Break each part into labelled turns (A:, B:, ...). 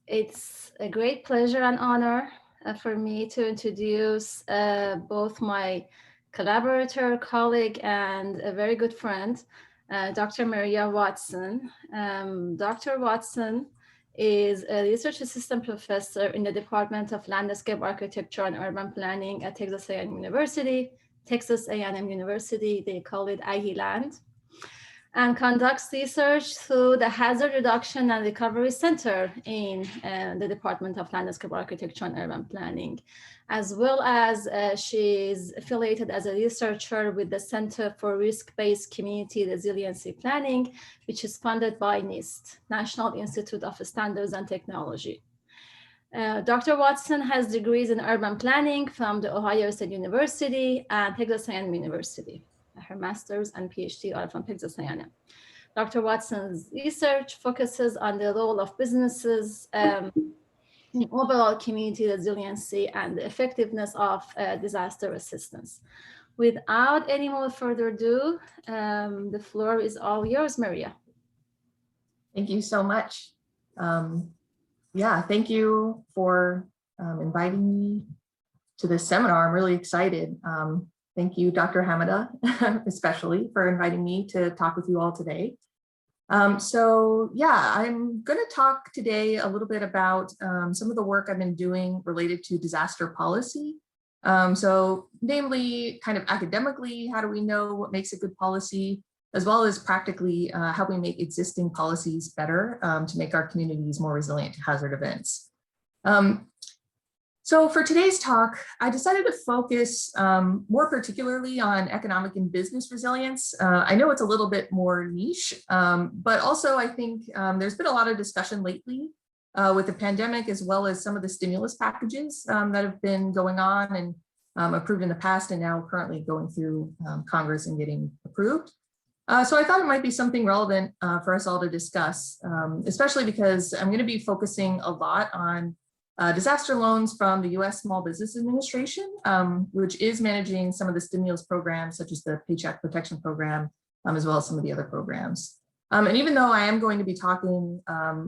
A: It's a great pleasure and honor for me to introduce both my collaborator, colleague, and a very good friend, Dr. Maria Watson. Dr. Watson is a research assistant professor in the Department of Landscape Architecture and Urban Planning at Texas A&M University. Texas A&M University, they call it IE-Land, and conducts research through the Hazard Reduction and Recovery Center in the Department of Landscape Architecture and Urban Planning, as well as she's affiliated as a researcher with the Center for Risk-Based Community Resiliency Planning, which is funded by NIST, National Institute of Standards and Technology. Dr. Watson has degrees in urban planning from the Ohio State University and Texas A&M University. Her master's and PhD are from Texas A&M. Dr. Watson's research focuses on the role of businesses in overall community resiliency and the effectiveness of disaster assistance. Without any more further ado, the floor is all yours, Maria.
B: Thank you so much. Yeah, thank you for inviting me to this seminar. I'm really excited. Thank you, Dr. Hamideh, especially for inviting me to talk with you all today. So yeah, I'm going to talk today a little bit about some of the work I've been doing related to disaster policy. So namely, kind of academically, how do we know what makes a good policy, as well as practically how we make existing policies better to make our communities more resilient to hazard events. So for today's talk, I decided to focus more particularly on economic and business resilience. I know it's a little bit more niche, but also I think there's been a lot of discussion lately with the pandemic, as well as some of the stimulus packages that have been going on and approved in the past and now currently going through Congress and getting approved. So I thought it might be something relevant for us all to discuss, especially because I'm going to be focusing a lot on disaster loans from the U.S. Small Business Administration, which is managing some of the stimulus programs, such as the Paycheck Protection Program, as well as some of the other programs. And even though I am going to be talking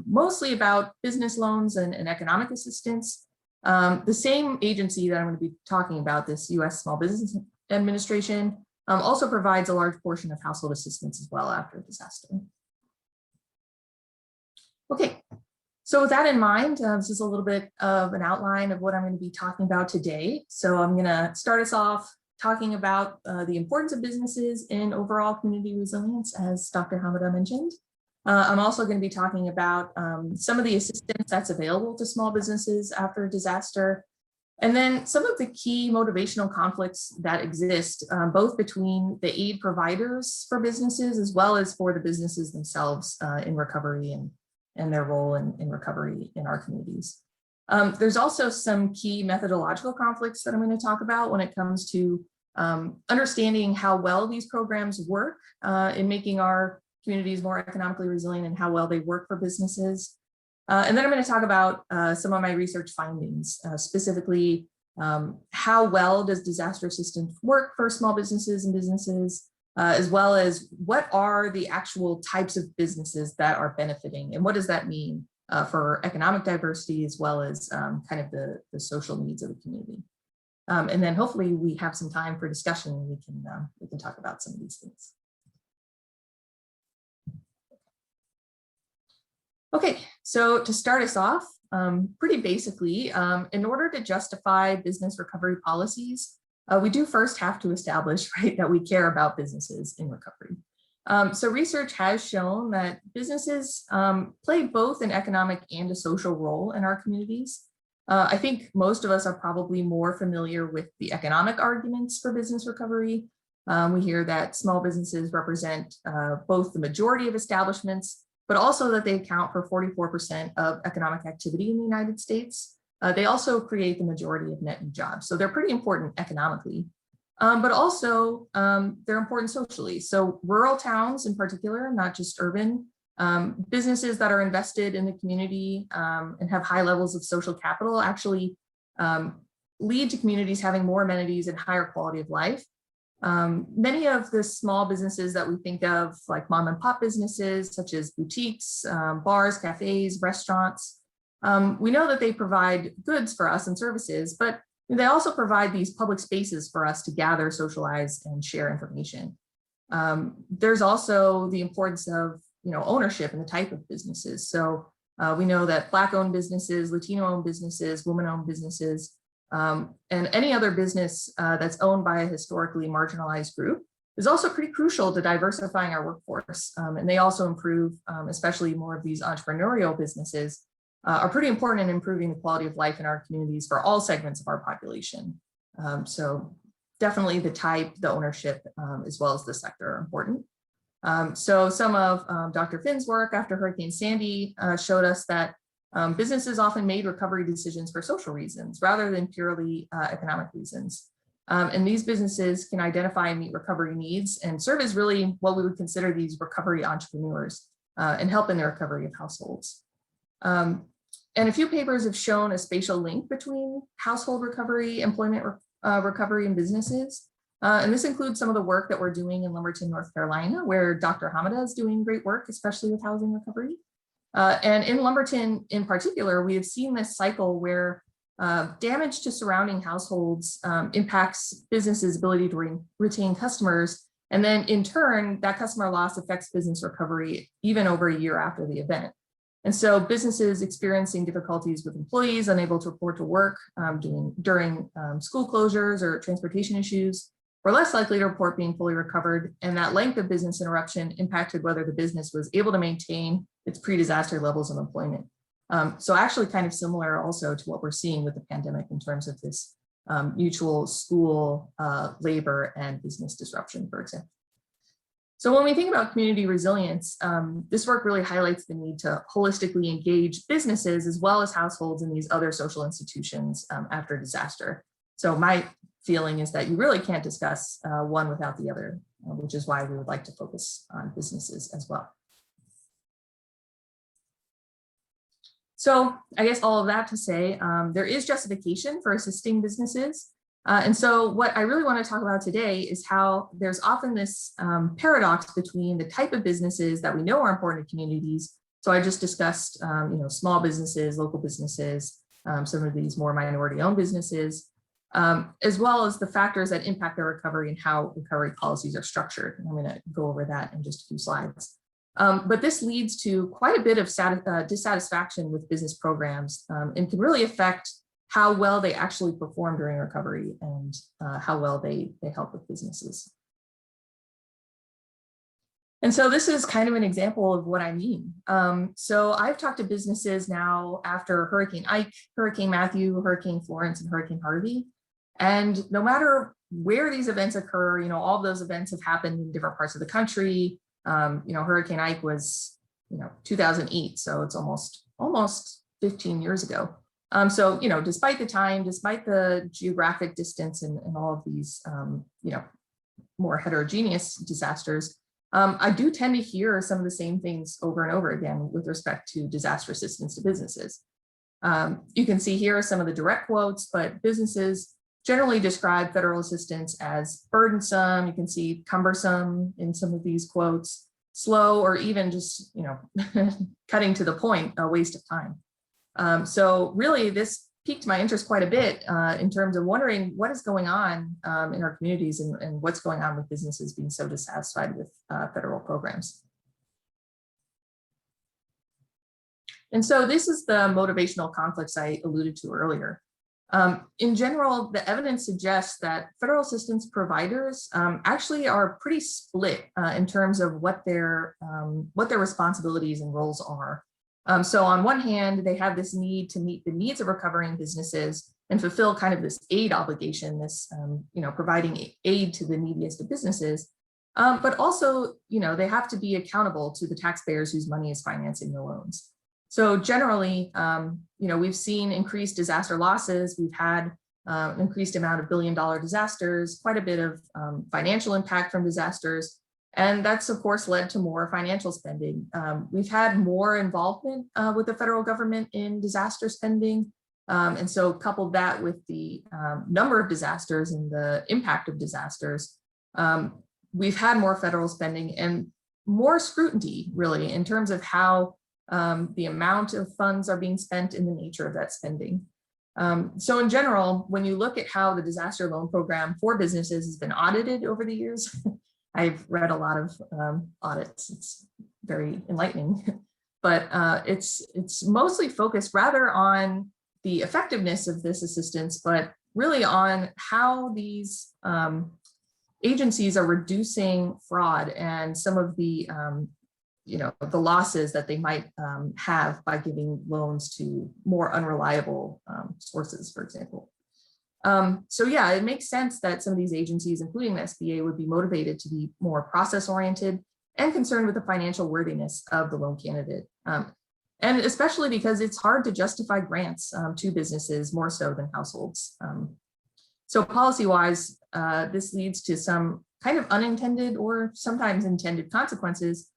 B: mostly about business loans and economic assistance, the same agency that I'm going to be talking about, this U.S. Small Business Administration, also provides a large portion of household assistance as well after a disaster. Okay. So with that in mind, this is a little bit of an outline of what I'm going to be talking about today. So I'm going to start us off talking about the importance of businesses in overall community resilience, as Dr. Hamideh mentioned. I'm also going to be talking about some of the assistance that's available to small businesses after a disaster, and then some of the key motivational conflicts that exist, both between the aid providers for businesses, as well as for the businesses themselves in recovery and their role in recovery in our communities. There's also some key methodological conflicts that I'm going to talk about when it comes to understanding how well these programs work in making our communities more economically resilient and how well they work for businesses. And then I'm going to talk about some of my research findings, specifically how well does disaster assistance work for small businesses and businesses, as well as what are the actual types of businesses that are benefiting and what does that mean for economic diversity, as well as kind of the social needs of the community. And then hopefully we have some time for discussion and we can talk about some of these things. Okay, so to start us off, pretty basically, in order to justify business recovery policies, we do first have to establish, right, that we care about businesses in recovery. So research has shown that businesses play both an economic and a social role in our communities. I think most of us are probably more familiar with the economic arguments for business recovery. We hear that small businesses represent both the majority of establishments, but also that they account for 44% of economic activity in the United States. They also create the majority of net new jobs. So they're pretty important economically, but also they're important socially. So rural towns in particular, not just urban, businesses that are invested in the community and have high levels of social capital actually lead to communities having more amenities and higher quality of life. Many of the small businesses that we think of, like mom and pop businesses, such as boutiques, bars, cafes, restaurants, We know that they provide goods for us and services, but they also provide these public spaces for us to gather, socialize, and share information. There's also the importance of ownership and the type of businesses. So we know that Black-owned businesses, Latino-owned businesses, women-owned businesses, and any other business that's owned by a historically marginalized group is also pretty crucial to diversifying our workforce. And they also improve, especially more of these entrepreneurial businesses, are pretty important in improving the quality of life in our communities for all segments of our population. So definitely the type, the ownership, as well as the sector are important. So some of Dr. Finn's work after Hurricane Sandy showed us that businesses often made recovery decisions for social reasons rather than purely economic reasons. And these businesses can identify and meet recovery needs and serve as really what we would consider these recovery entrepreneurs and help in the recovery of households. And a few papers have shown a spatial link between household recovery, employment recovery, and businesses. And this includes some of the work that we're doing in Lumberton, North Carolina, where Dr. Hamideh is doing great work, especially with housing recovery. And in Lumberton in particular, we have seen this cycle where damage to surrounding households impacts businesses' ability to retain customers. And then in turn, that customer loss affects business recovery even over a year after the event. And so businesses experiencing difficulties with employees unable to report to work during school closures or transportation issues were less likely to report being fully recovered. And that length of business interruption impacted whether the business was able to maintain its pre-disaster levels of employment. So actually kind of similar also to what we're seeing with the pandemic in terms of this mutual school, labor, and business disruption, for example. So when we think about community resilience, this work really highlights the need to holistically engage businesses as well as households in these other social institutions after disaster. So my feeling is that you really can't discuss one without the other, which is why we would like to focus on businesses as well. So I guess all of that to say, there is justification for assisting businesses. And so what I really want to talk about today is how there's often this paradox between the type of businesses that we know are important to communities. So I just discussed, small businesses, local businesses, some of these more minority-owned businesses, as well as the factors that impact their recovery and how recovery policies are structured. And I'm going to go over that in just a few slides. But this leads to quite a bit of dissatisfaction with business programs and can really affect how well they actually perform during recovery and how well they help with businesses. And so this is kind of an example of what I mean. So I've talked to businesses now after Hurricane Ike, Hurricane Matthew, Hurricane Florence, and Hurricane Harvey. And no matter where these events occur, all of those events have happened in different parts of the country. Hurricane Ike was, 2008, so it's almost 15 years ago. So, despite the time, despite the geographic distance and all of these, more heterogeneous disasters, I do tend to hear some of the same things over and over again with respect to disaster assistance to businesses. You can see here some of the direct quotes, but businesses generally describe federal assistance as burdensome. You can see cumbersome in some of these quotes, slow, or even just, cutting to the point, a waste of time. So really this piqued my interest quite a bit in terms of wondering what is going on in our communities and what's going on with businesses being so dissatisfied with federal programs. And so this is the motivational conflicts I alluded to earlier. In general, the evidence suggests that federal assistance providers actually are pretty split in terms of what their responsibilities and roles are. So on one hand, they have this need to meet the needs of recovering businesses and fulfill kind of this aid obligation, this providing aid to the neediest of businesses. But also, they have to be accountable to the taxpayers whose money is financing the loans. So generally, we've seen increased disaster losses. We've had an increased amount of billion-dollar disasters, quite a bit of financial impact from disasters. And that's, of course, led to more financial spending. We've had more involvement with the federal government in disaster spending. And so coupled that with the number of disasters and the impact of disasters, we've had more federal spending and more scrutiny, really, in terms of how the amount of funds are being spent, and the nature of that spending. So in general, when you look at how the disaster loan program for businesses has been audited over the years, I've read a lot of audits. It's very enlightening, but it's mostly focused rather on the effectiveness of this assistance, but really on how these agencies are reducing fraud and some of the the losses that they might have by giving loans to more unreliable sources, for example. So yeah, it makes sense that some of these agencies, including the SBA, would be motivated to be more process-oriented and concerned with the financial worthiness of the loan candidate. And especially because it's hard to justify grants to businesses more so than households. So policy-wise, this leads to some kind of unintended or sometimes intended consequences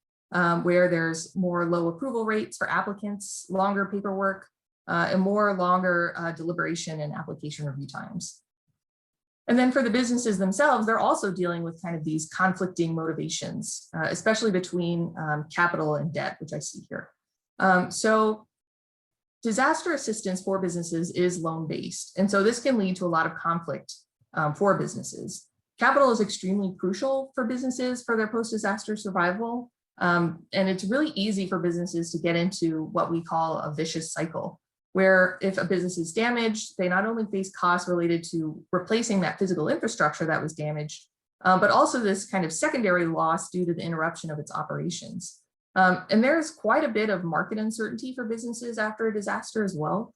B: where there's more low approval rates for applicants, longer paperwork, and more longer deliberation and application review times. And then for the businesses themselves, they're also dealing with kind of these conflicting motivations, especially between capital and debt, which I see here. So disaster assistance for businesses is loan-based. And so this can lead to a lot of conflict for businesses. Capital is extremely crucial for businesses for their post-disaster survival. And it's really easy for businesses to get into what we call a vicious cycle, where if a business is damaged, they not only face costs related to replacing that physical infrastructure that was damaged, but also this kind of secondary loss due to the interruption of its operations. And there's quite a bit of market uncertainty for businesses after a disaster as well.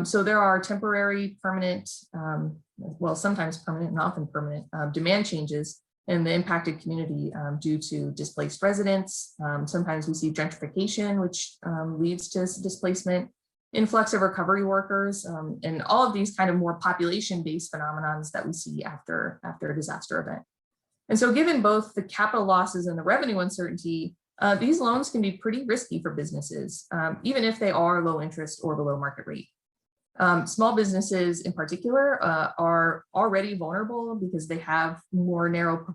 B: So there are temporary, permanent, well, sometimes permanent and often permanent demand changes in the impacted community due to displaced residents. Sometimes we see gentrification, which leads to displacement, influx of recovery workers, and all of these kind of more population-based phenomena that we see after a disaster event. And so given both the capital losses and the revenue uncertainty, these loans can be pretty risky for businesses, even if they are low interest or below market rate. Small businesses in particular are already vulnerable because they have more narrow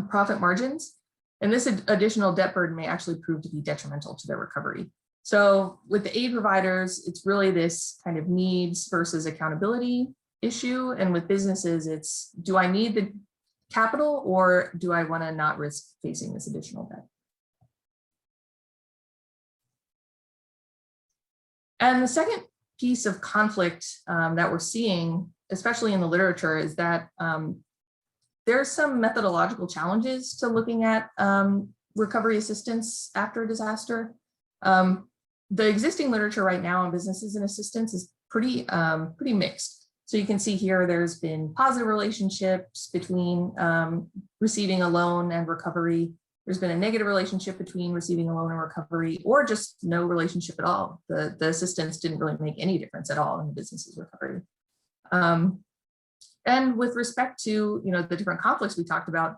B: profit margins. And this additional debt burden may actually prove to be detrimental to their recovery. So with the aid providers, it's really this kind of needs versus accountability issue. And with businesses, it's, do I need the capital or do I want to not risk facing this additional debt? And the second piece of conflict that we're seeing, especially in the literature, is that there's some methodological challenges to looking at recovery assistance after a disaster. The existing literature right now on businesses and assistance is pretty mixed. So you can see here, there's been positive relationships between receiving a loan and recovery. There's been a negative relationship between receiving a loan and recovery, or just no relationship at all. The assistance didn't really make any difference at all in the business's recovery. And with respect to the different conflicts we talked about,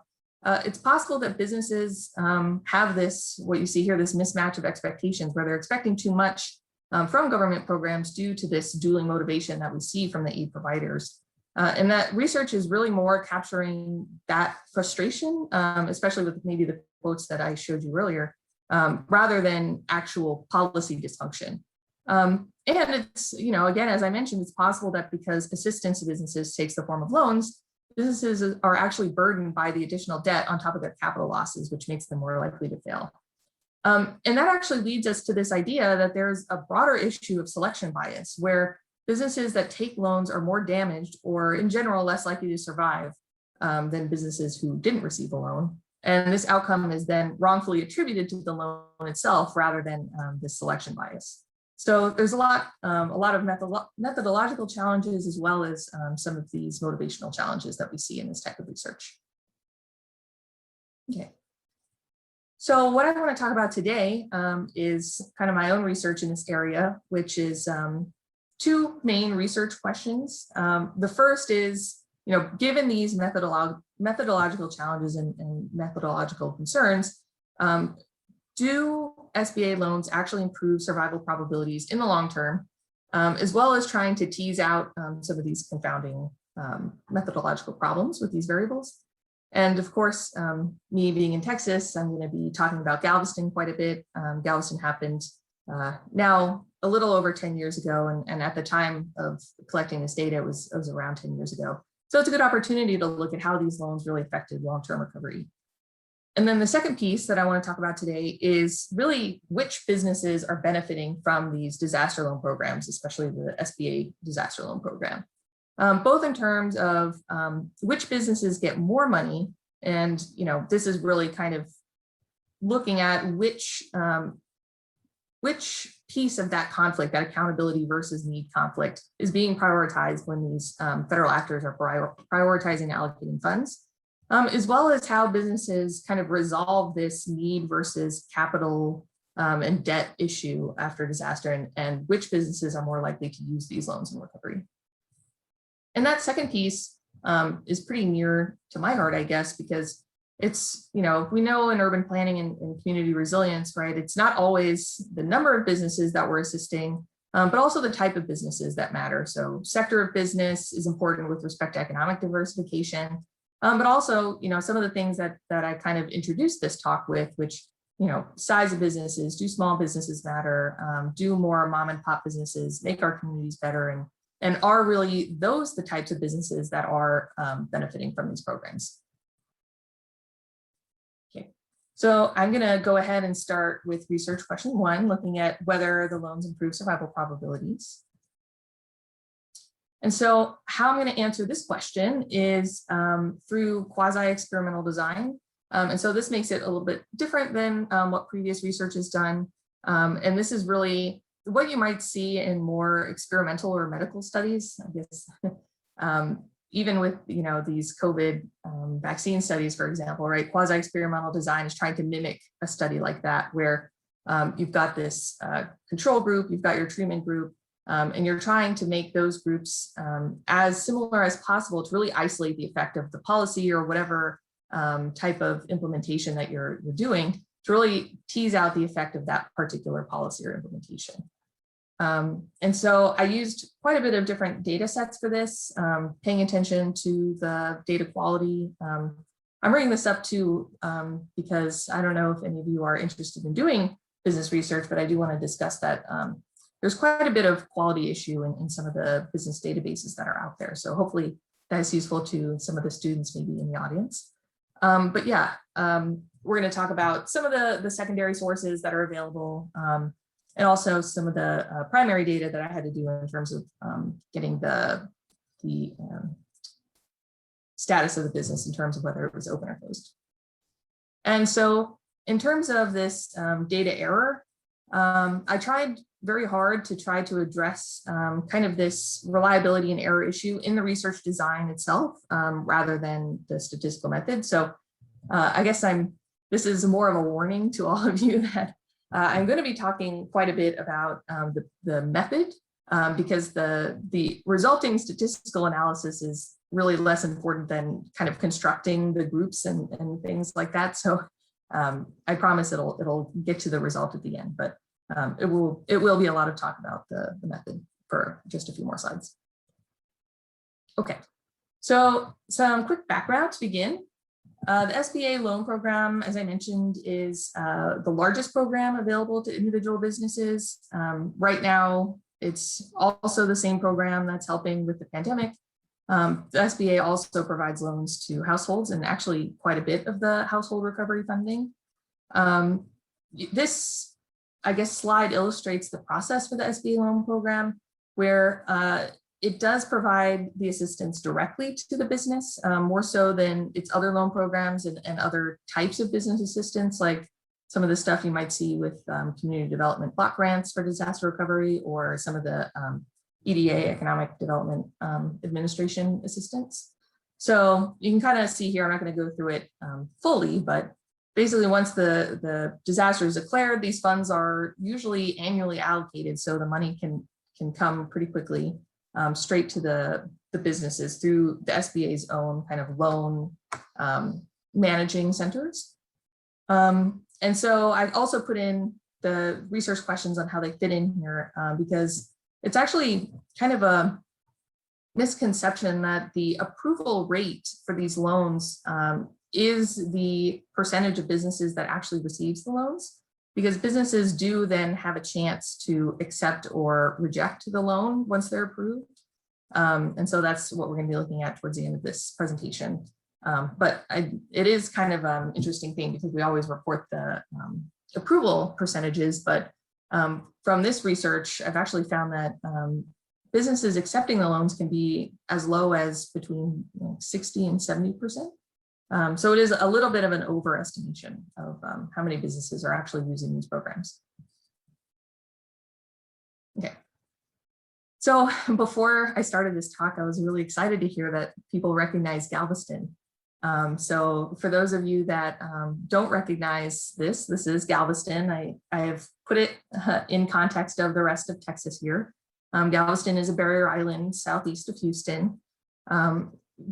B: it's possible that businesses have this, what you see here, this mismatch of expectations, where they're expecting too much from government programs due to this dueling motivation that we see from the aid providers. And that research is really more capturing that frustration, especially with maybe the quotes that I showed you earlier, rather than actual policy dysfunction. And it's, again, as I mentioned, it's possible that because assistance to businesses takes the form of loans, businesses are actually burdened by the additional debt on top of their capital losses, which makes them more likely to fail. And that actually leads us to this idea that there's a broader issue of selection bias, where businesses that take loans are more damaged or in general less likely to survive than businesses who didn't receive a loan. And this outcome is then wrongfully attributed to the loan itself rather than this selection bias. So there's a lot of methodological challenges, as well as some of these motivational challenges that we see in this type of research. Okay. So what I want to talk about today is kind of my own research in this area, which is two main research questions. The first is, given these methodological challenges and methodological concerns, do SBA loans actually improve survival probabilities in the long term, as well as trying to tease out some of these confounding methodological problems with these variables? And of course, me being in Texas, I'm going to be talking about Galveston quite a bit. Galveston happened now a little over 10 years ago, and at the time of collecting this data, it was around 10 years ago. So it's a good opportunity to look at how these loans really affected long-term recovery. And then the second piece that I want to talk about today is really which businesses are benefiting from these disaster loan programs, especially the SBA disaster loan program, both in terms of which businesses get more money. And, this is really kind of looking at which piece of that conflict, that accountability versus need conflict, is being prioritized when these federal actors are prioritizing allocating funds. As well as how businesses kind of resolve this need versus capital and debt issue after disaster, and which businesses are more likely to use these loans in recovery. And that second piece is pretty near to my heart, I guess, because it's, we know in urban planning and community resilience, right, it's not always the number of businesses that we're assisting, but also the type of businesses that matter. So sector of business is important with respect to economic diversification. But also, some of the things that I kind of introduced this talk with, which, size of businesses, do small businesses matter, do more mom and pop businesses make our communities better, and are really those the types of businesses that are benefiting from these programs. Okay, so I'm going to go ahead and start with research question 1, looking at whether the loans improve survival probabilities. And so how I'm going to answer this question is through quasi-experimental design. And so this makes it a little bit different than what previous research has done. And this is really what you might see in more experimental or medical studies, I guess. Even with these COVID vaccine studies, for example, right? Quasi-experimental design is trying to mimic a study like that, where you've got this control group, you've got your treatment group, and you're trying to make those groups as similar as possible to really isolate the effect of the policy or whatever type of implementation that you're doing, to really tease out the effect of that particular policy or implementation. And so I used quite a bit of different data sets for this, paying attention to the data quality. I'm bringing this up too because I don't know if any of you are interested in doing business research, but I do want to discuss that there's quite a bit of quality issue in some of the business databases that are out there. So hopefully that is useful to some of the students maybe in the audience. But yeah, we're going to talk about some of the secondary sources that are available, and also some of the primary data that I had to do in terms of getting the status of the business in terms of whether it was open or closed. And so in terms of this data error, I tried very hard to try to address kind of this reliability and error issue in the research design itself, rather than the statistical method. So I guess this is more of a warning to all of you that I'm going to be talking quite a bit about the method, because the resulting statistical analysis is really less important than kind of constructing the groups and things like that. So I promise it'll get to the result at the end, but it will be a lot of talk about the method for just a few more slides. Okay, so some quick background to begin. The SBA loan program, as I mentioned, is the largest program available to individual businesses. Right now, it's also the same program that's helping with the pandemic. The SBA also provides loans to households, and actually quite a bit of the household recovery funding. This, I guess, slide illustrates the process for the SBA loan program, where it does provide the assistance directly to the business, more so than its other loan programs and other types of business assistance, like some of the stuff you might see with community development block grants for disaster recovery, or some of the EDA, Economic Development Administration assistance. So you can kind of see here, I'm not going to go through it fully, but basically once the disaster is declared, these funds are usually annually allocated, so the money can come pretty quickly straight to the businesses through the SBA's own kind of loan managing centers. And so I've also put in the research questions on how they fit in here, because it's actually kind of a misconception that the approval rate for these loans is the percentage of businesses that actually receives the loans. because businesses do then have a chance to accept or reject the loan once they're approved. And so that's what we're going to be looking at towards the end of this presentation. But it is kind of an interesting thing because we always report the approval percentages, but from this research, I've actually found that businesses accepting the loans can be as low as between 60 and 70%. So it is a little bit of an overestimation of how many businesses are actually using these programs. Okay. So before I started this talk, I was really excited to hear that people recognize Galveston. So for those of you that don't recognize this is Galveston. I have put it in context of the rest of Texas here. Galveston is a barrier island southeast of Houston.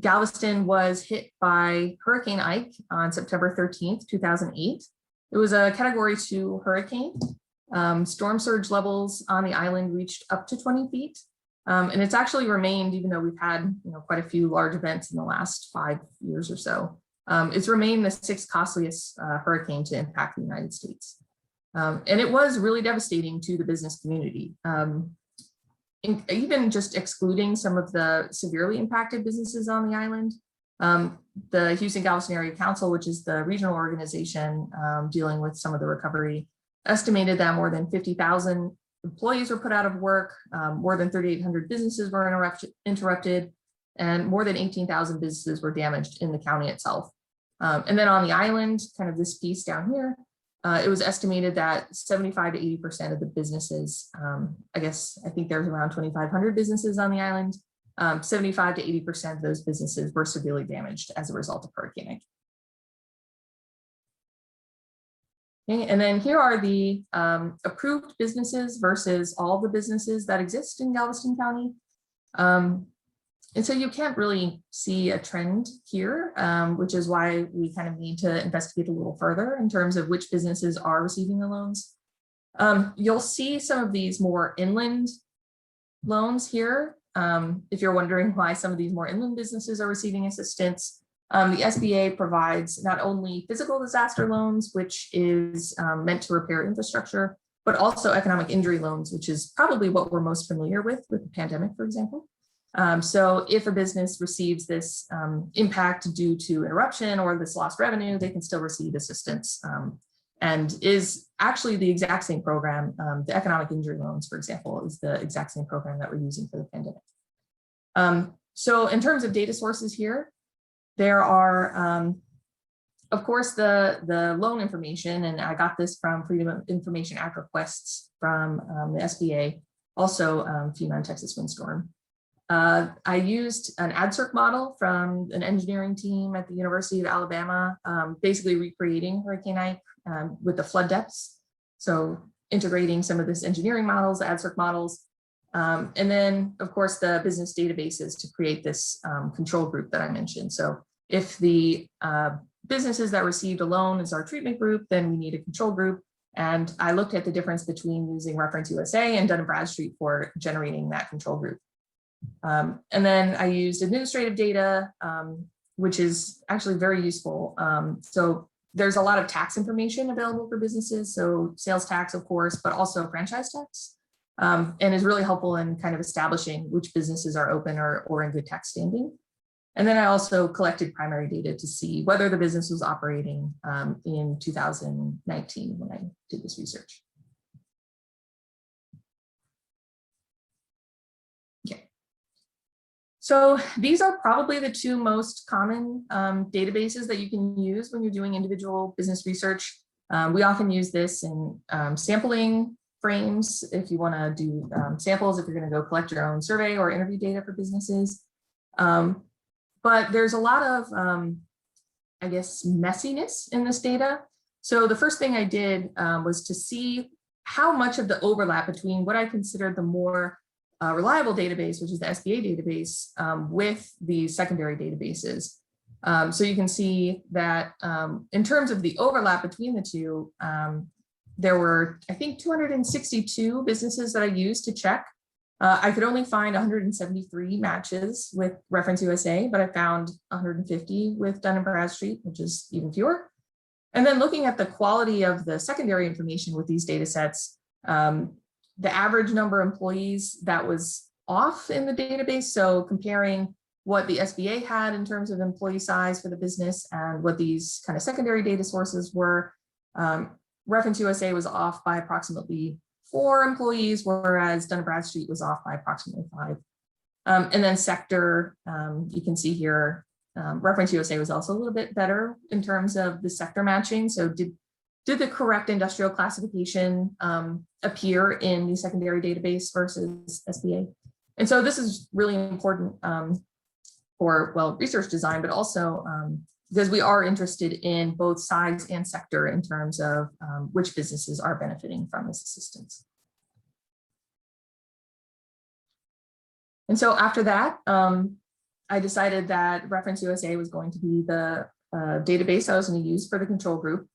B: Galveston was hit by Hurricane Ike on September 13th, 2008. It was a Category 2 hurricane. Storm surge levels on the island reached up to 20 feet. And it's actually remained, even though we've had quite a few large events in the last 5 years or so, it's remained the 6th costliest hurricane to impact the United States. And it was really devastating to the business community. Even just excluding some of the severely impacted businesses on the island, the Houston Galveston Area Council, which is the regional organization dealing with some of the recovery, estimated that more than 50,000 employees were put out of work, more than 3,800 businesses were interrupted, and more than 18,000 businesses were damaged in the county itself. And then on the island, kind of this piece down here, it was estimated that 75 to 80% of the businesses, I think there's around 2,500 businesses on the island, 75 to 80% of those businesses were severely damaged as a result of Hurricane Ike. Okay, and then here are the approved businesses versus all the businesses that exist in Galveston County. And so you can't really see a trend here, which is why we kind of need to investigate a little further in terms of which businesses are receiving the loans. You'll see some of these more inland loans here. If you're wondering why some of these more inland businesses are receiving assistance, the SBA provides not only physical disaster loans, which is meant to repair infrastructure, but also economic injury loans, which is probably what we're most familiar with the pandemic, for example. So if a business receives this impact due to interruption or this lost revenue, they can still receive assistance and is actually the exact same program. The economic injury loans, for example, is the exact same program that we're using for the pandemic. So in terms of data sources here, there are, of course, the loan information, and I got this from Freedom of Information Act requests from the SBA, also FEMA and Texas Windstorm. I used an AdCirc model from an engineering team at the University of Alabama, basically recreating Hurricane Ike with the flood depths. So integrating some of this engineering models, the AdCirc models, and then of course the business databases to create this control group that I mentioned. So if the businesses that received a loan is our treatment group, then we need a control group. And I looked at the difference between using Reference USA and Dun & Bradstreet for generating that control group. And then I used administrative data, which is actually very useful. So there's a lot of tax information available for businesses. So sales tax, of course, but also franchise tax, and is really helpful in kind of establishing which businesses are open or in good tax standing. And then I also collected primary data to see whether the business was operating in 2019 when I did this research. So these are probably the two most common databases that you can use when you're doing individual business research. We often use this in sampling frames if you want to do samples, if you're going to go collect your own survey or interview data for businesses. But there's a lot of, I guess, messiness in this data. So the first thing I did was to see how much of the overlap between what I considered the more reliable database, which is the SBA database, with the secondary databases. So you can see that in terms of the overlap between the two, there were, I think, 262 businesses that I used to check. I could only find 173 matches with Reference USA, but I found 150 with Dun & Bradstreet, which is even fewer. And then looking at the quality of the secondary information with these data sets, the average number of employees that was off in the database. So comparing what the SBA had in terms of employee size for the business and what these kind of secondary data sources were, Reference USA was off by approximately 4 employees, whereas Dun & Bradstreet was off by approximately 5. And then sector, you can see here, Reference USA was also a little bit better in terms of the sector matching. So did the correct industrial classification appear in the secondary database versus SBA? And so this is really important for, well, research design, but also because we are interested in both size and sector in terms of which businesses are benefiting from this assistance. And so after that, I decided that Reference USA was going to be the database I was going to use for the control group,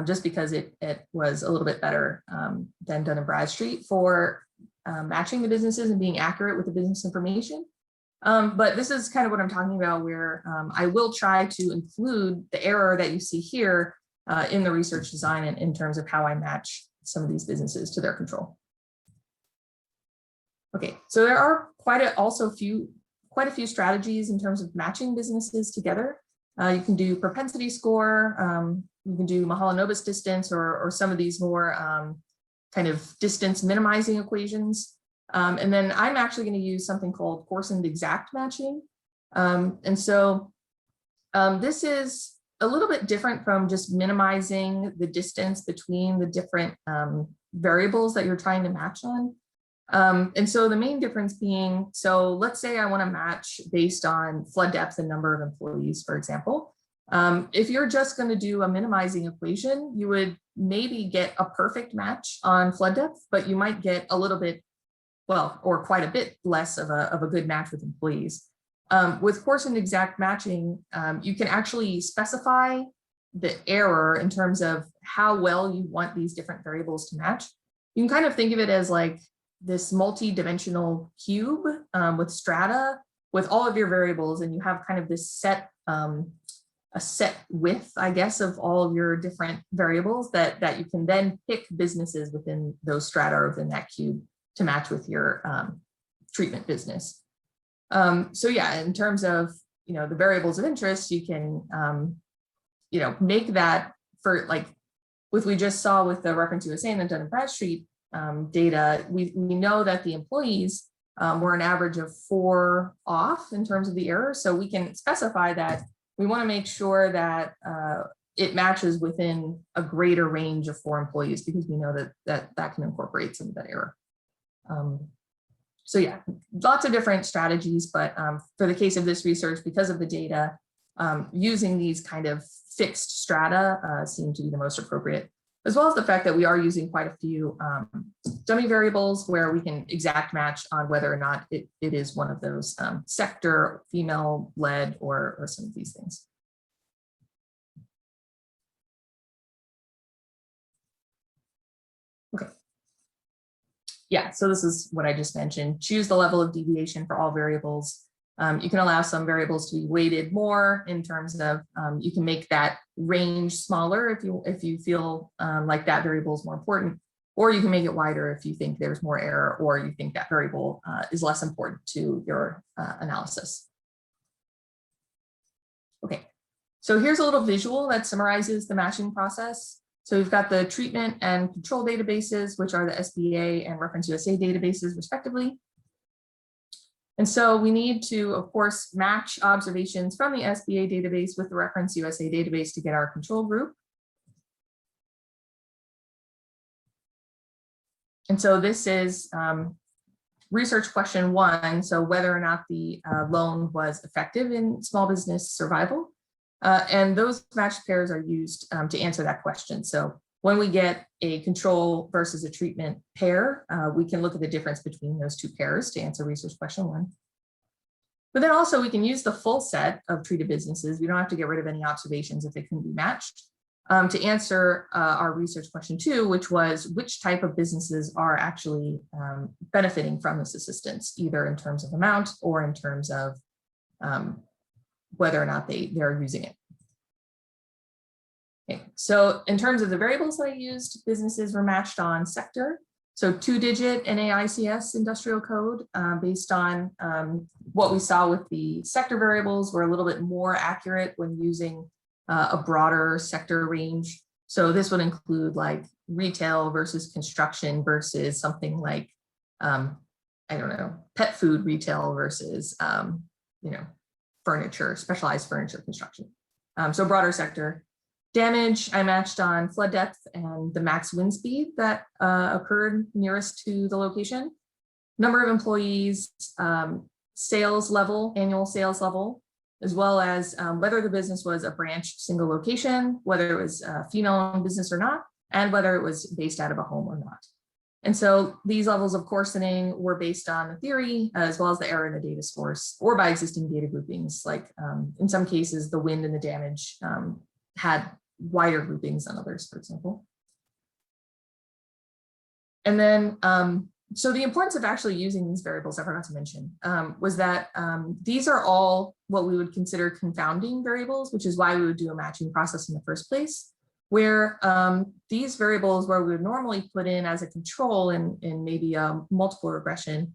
B: just because it was a little bit better than Dun & Bradstreet for matching the businesses and being accurate with the business information. But this is kind of what I'm talking about, where I will try to include the error that you see here in the research design in terms of how I match some of these businesses to their control. Okay, so there are quite a few strategies in terms of matching businesses together. You can do propensity score, you can do Mahalanobis distance, or some of these more kind of distance minimizing equations. And then I'm actually going to use something called coarsened exact matching. And so this is a little bit different from just minimizing the distance between the different variables that you're trying to match on. And so the main difference being, so let's say I want to match based on flood depth and number of employees, for example. If you're just going to do a minimizing equation, you would maybe get a perfect match on flood depth, but you might get a little bit, well, or quite a bit less of a good match with employees. With coarsened exact matching, you can actually specify the error in terms of how well you want these different variables to match. You can kind of think of it as like this multi-dimensional cube with strata with all of your variables, and you have kind of this set, a set width, I guess, of all of your different variables that you can then pick businesses within those strata or within that cube to match with your treatment business. So yeah, in terms of, the variables of interest, you can, make that for like, what we just saw with the Reference USA and the Dun & Bradstreet data, we know that the employees were an average of 4 off in terms of the error. So we can specify that we want to make sure that it matches within a greater range of 4 employees, because we know that can incorporate some of that error. So yeah, lots of different strategies, but for the case of this research, because of the data, using these kind of fixed strata seem to be the most appropriate, as well as the fact that we are using quite a few dummy variables where we can exact match on whether or not it is one of those sector, female led, or some of these things. Okay. Yeah, so this is what I just mentioned. Choose the level of deviation for all variables. You can allow some variables to be weighted more in terms of, you can make that range smaller if you feel like that variable is more important, or you can make it wider if you think there's more error, or you think that variable is less important to your analysis. Okay, so here's a little visual that summarizes the matching process. So we've got the treatment and control databases, which are the SBA and Reference USA databases, respectively. And so we need to, of course, match observations from the SBA database with the Reference USA database to get our control group. And so this is research question 1, so whether or not the loan was effective in small business survival. And those matched pairs are used to answer that question. So when we get a control versus a treatment pair, we can look at the difference between those 2 pairs to answer research question 1. But then also we can use the full set of treated businesses. We don't have to get rid of any observations if they couldn't be matched, to answer our research question 2, which was which type of businesses are actually benefiting from this assistance, either in terms of amount or in terms of whether or not they're using it. Okay, so in terms of the variables that I used, businesses were matched on sector. So 2-digit NAICS industrial code based on what we saw with the sector variables were a little bit more accurate when using a broader sector range. So this would include like retail versus construction versus something like, I don't know, pet food retail versus, furniture, specialized furniture construction. So broader sector. Damage, I matched on flood depth and the max wind speed that occurred nearest to the location. Number of employees, sales level, annual sales level, as well as whether the business was a branch single location, whether it was a female-owned business or not, and whether it was based out of a home or not. And so these levels of coarsening were based on the theory as well as the error in the data source or by existing data groupings. Like in some cases, the wind and the damage had wider groupings than others, for example. And then, so the importance of actually using these variables, I forgot to mention, was that these are all what we would consider confounding variables, which is why we would do a matching process in the first place, where these variables where we would normally put in as a control in maybe a multiple regression,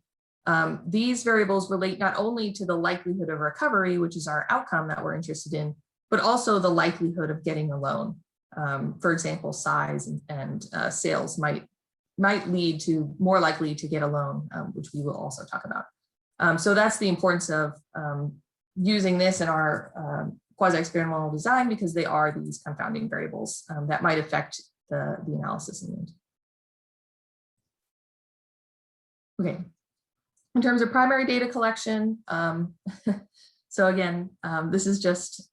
B: these variables relate not only to the likelihood of recovery, which is our outcome that we're interested in, but also the likelihood of getting a loan. For example, size and sales might lead to more likely to get a loan, which we will also talk about. So that's the importance of using this in our quasi-experimental design, because they are these confounding variables that might affect the analysis in the end. Okay, in terms of primary data collection, so again, this is just,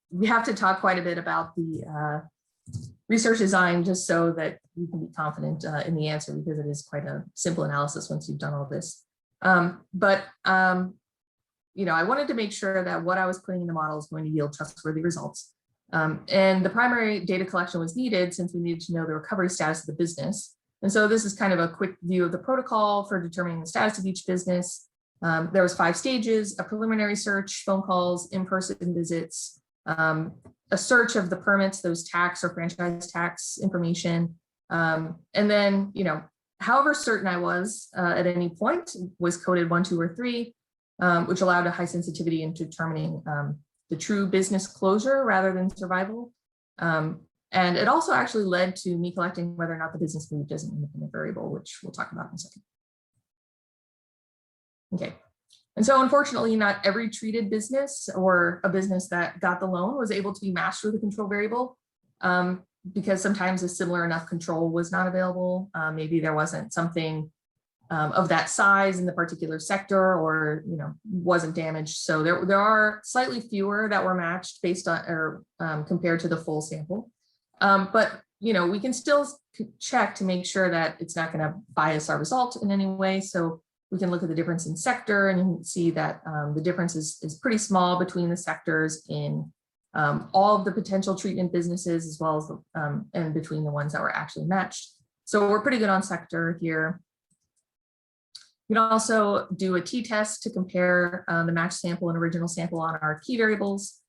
B: we have to talk quite a bit about the research design just so that you can be confident in the answer, because it is quite a simple analysis once you've done all this. I wanted to make sure that what I was putting in the model is going to yield trustworthy results. And the primary data collection was needed since we needed to know the recovery status of the business. And so this is kind of a quick view of the protocol for determining the status of each business. There was 5 stages: a preliminary search, phone calls, in-person visits, a search of the permits, those tax or franchise tax information. And then, however certain I was at any point was coded 1, 2, or 3, which allowed a high sensitivity in determining the true business closure rather than survival. And it also actually led to me collecting whether or not the business moved as an independent variable, which we'll talk about in a second. Okay. And so unfortunately, not every treated business or a business that got the loan was able to be matched with a control variable, because sometimes a similar enough control was not available. Maybe there wasn't something of that size in the particular sector, or wasn't damaged. So there are slightly fewer that were matched based on or compared to the full sample. But we can still check to make sure that it's not going to bias our result in any way. So we can look at the difference in sector, and you can see that the difference is pretty small between the sectors in all of the potential treatment businesses, as well as and between the ones that were actually matched. So we're pretty good on sector here. We can also do a t-test to compare the matched sample and original sample on our key variables.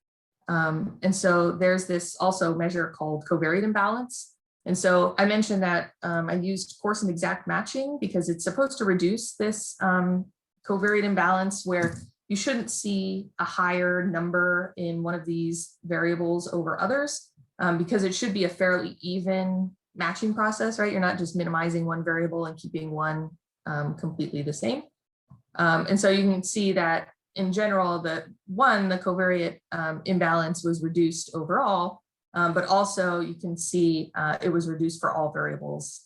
B: And so there's this also measure called covariate imbalance. And so I mentioned that I used coarse and exact matching because it's supposed to reduce this covariate imbalance, where you shouldn't see a higher number in one of these variables over others, because it should be a fairly even matching process, right? You're not just minimizing one variable and keeping one completely the same. And so you can see that in general, the covariate imbalance was reduced overall, but also you can see it was reduced for all variables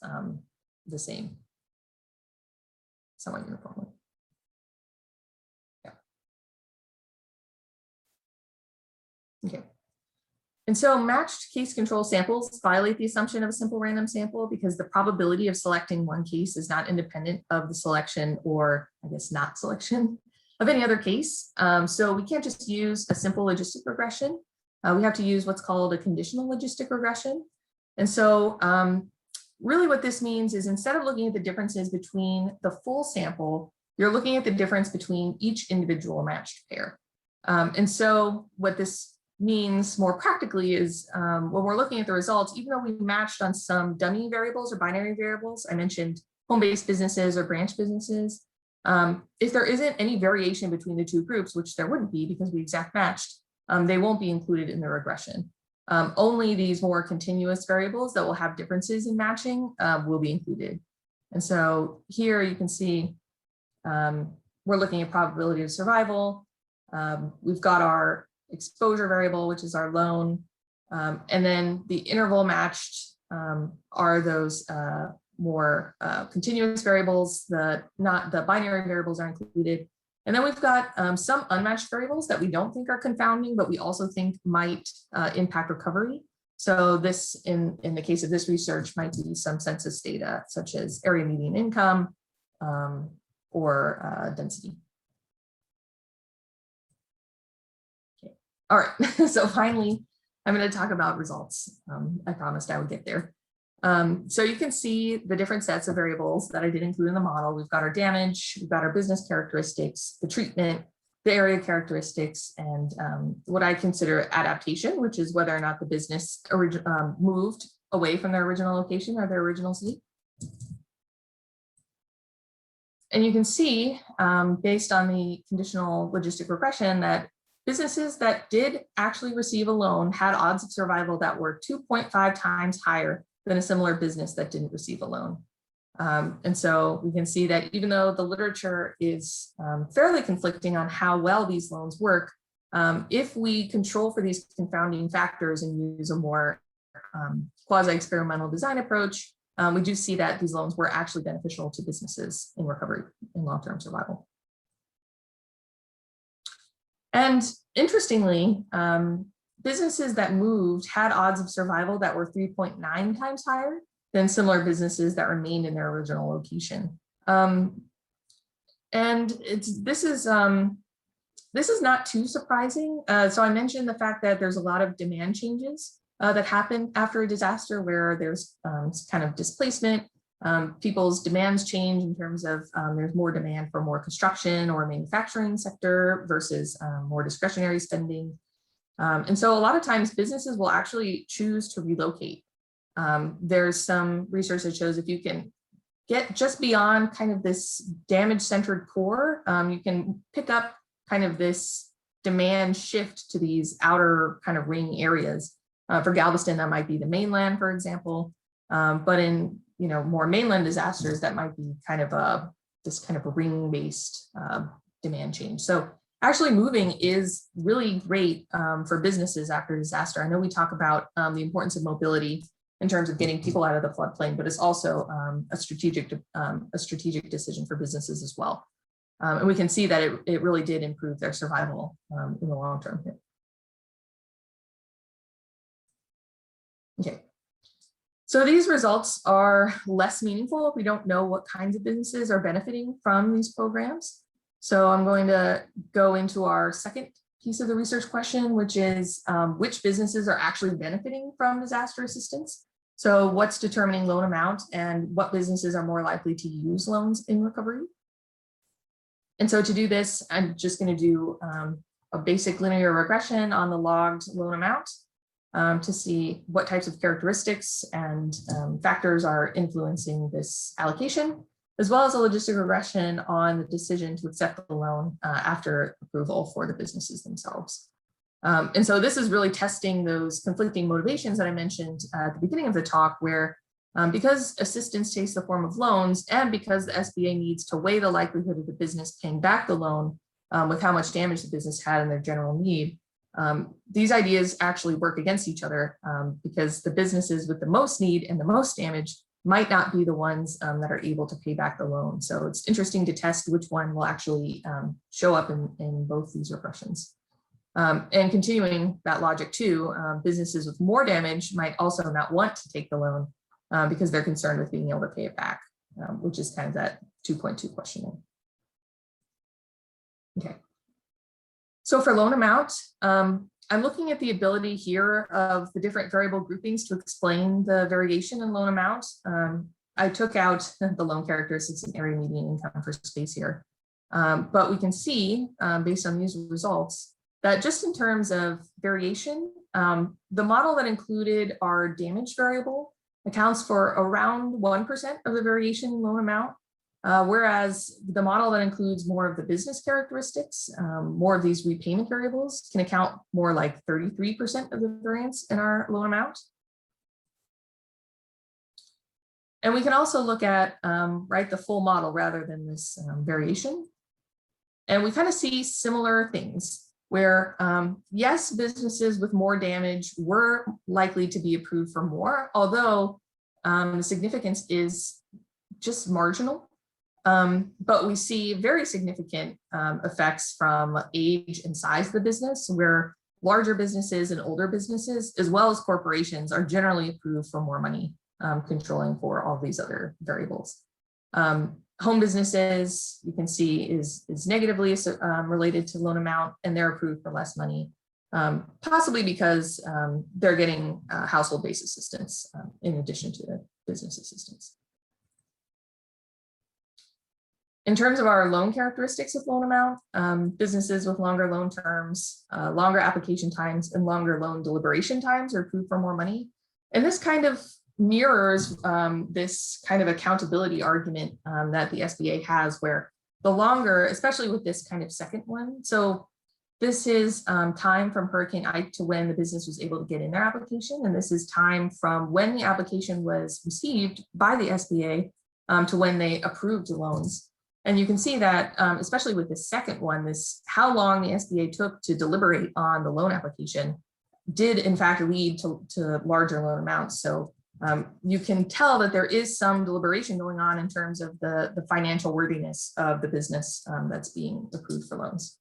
B: the same, somewhat uniformly. Yeah. Okay. And so matched case control samples violate the assumption of a simple random sample, because the probability of selecting one case is not independent of the selection, or I guess not selection, of any other case. So we can't just use a simple logistic regression. We have to use what's called a conditional logistic regression. And so really what this means is, instead of looking at the differences between the full sample, you're looking at the difference between each individual matched pair. And so what this means more practically is when we're looking at the results, even though we matched on some dummy variables or binary variables, I mentioned home-based businesses or branch businesses, if there isn't any variation between the two groups, which there wouldn't be because we exact matched, they won't be included in the regression. Only these more continuous variables that will have differences in matching will be included. And so here you can see we're looking at probability of survival. We've got our exposure variable, which is our loan. And then the interval matched are those more continuous variables. Not the binary variables are included. And then we've got some unmatched variables that we don't think are confounding, but we also think might impact recovery. So this, in the case of this research, might be some census data, such as area median income or density. Okay. All right, so finally, I'm going to talk about results. I promised I would get there. So you can see the different sets of variables that I did include in the model. We've got our damage, we've got our business characteristics, the treatment, the area characteristics, and what I consider adaptation, which is whether or not the business moved away from their original location or their original city. And you can see, based on the conditional logistic regression, that businesses that did actually receive a loan had odds of survival that were 2.5 times higher than a similar business that didn't receive a loan. And so we can see that even though the literature is fairly conflicting on how well these loans work, if we control for these confounding factors and use a more quasi-experimental design approach, we do see that these loans were actually beneficial to businesses in recovery and long-term survival. And interestingly, businesses that moved had odds of survival that were 3.9 times higher than similar businesses that remained in their original location. And this is not too surprising. So I mentioned the fact that there's a lot of demand changes that happen after a disaster where there's kind of displacement. People's demands change in terms of there's more demand for more construction or manufacturing sector versus more discretionary spending. And so a lot of times businesses will actually choose to relocate. There's some research that shows if you can get just beyond kind of this damage-centered core, you can pick up kind of this demand shift to these outer kind of ring areas. For Galveston, that might be the mainland, for example. But in more mainland disasters, that might be kind of this kind of a ring-based demand change. So actually moving is really great for businesses after disaster. I know we talk about the importance of mobility in terms of getting people out of the floodplain, but it's also a strategic decision for businesses as well. And we can see that it really did improve their survival in the long term. Okay. So these results are less meaningful if we don't know what kinds of businesses are benefiting from these programs. So I'm going to go into our second piece of the research question, which is which businesses are actually benefiting from disaster assistance. So what's determining loan amount and what businesses are more likely to use loans in recovery. And so to do this, I'm just going to do a basic linear regression on the logged loan amount to see what types of characteristics and factors are influencing this allocation, as well as a logistic regression on the decision to accept the loan after approval for the businesses themselves. And so this is really testing those conflicting motivations that I mentioned at the beginning of the talk, where because assistance takes the form of loans and because the SBA needs to weigh the likelihood of the business paying back the loan with how much damage the business had and their general need, these ideas actually work against each other because the businesses with the most need and the most damage might not be the ones that are able to pay back the loan. So it's interesting to test which one will actually show up in both these regressions. And continuing that logic too, businesses with more damage might also not want to take the loan because they're concerned with being able to pay it back, which is kind of that 2.2 questioning. Okay. So for loan amount, I'm looking at the ability here of the different variable groupings to explain the variation in loan amount. I took out the loan characteristics and area median income for space here. But we can see, based on these results, that just in terms of variation, the model that included our damage variable accounts for around 1% of the variation in loan amount, whereas the model that includes more of the business characteristics, more of these repayment variables, can account more like 33% of the variance in our loan amount. And we can also look at the full model rather than this variation. And we kind of see similar things where, yes, businesses with more damage were likely to be approved for more, although the significance is just marginal. But we see very significant effects from age and size of the business, where larger businesses and older businesses, as well as corporations, are generally approved for more money, controlling for all these other variables. Home businesses, you can see, is negatively related to loan amount, and they're approved for less money, possibly because they're getting household-based assistance in addition to the business assistance. In terms of our loan characteristics of loan amount, businesses with longer loan terms, longer application times, and longer loan deliberation times are approved for more money. And this kind of mirrors this kind of accountability argument that the SBA has, where the longer, especially with this kind of second one, so this is time from Hurricane Ike to when the business was able to get in their application, and this is time from when the application was received by the SBA to when they approved the loans. And you can see that, especially with the second one, this how long the SBA took to deliberate on the loan application did in fact lead to larger loan amounts. So you can tell that there is some deliberation going on in terms of the financial worthiness of the business that's being approved for loans.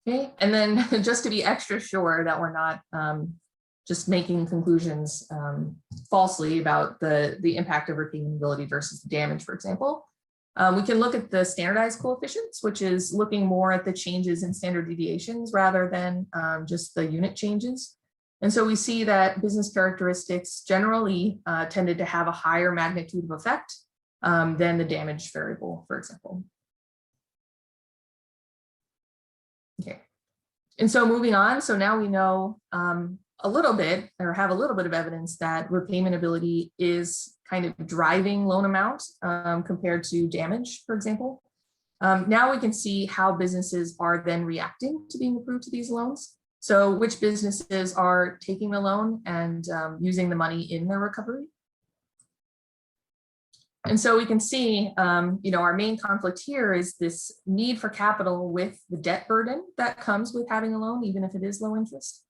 B: Okay, and then just to be extra sure that we're not just making conclusions falsely about the impact of repayment ability versus damage, for example, we can look at the standardized coefficients, which is looking more at the changes in standard deviations rather than just the unit changes. And so we see that business characteristics generally tended to have a higher magnitude of effect than the damage variable, for example. Okay, and so moving on, so now we know a little bit, or have a little bit of evidence that repayment ability is kind of driving loan amount compared to damage, for example. Now we can see how businesses are then reacting to being approved to these loans. So which businesses are taking the loan and using the money in their recovery. And so we can see, our main conflict here is this need for capital with the debt burden that comes with having a loan, even if it is low interest.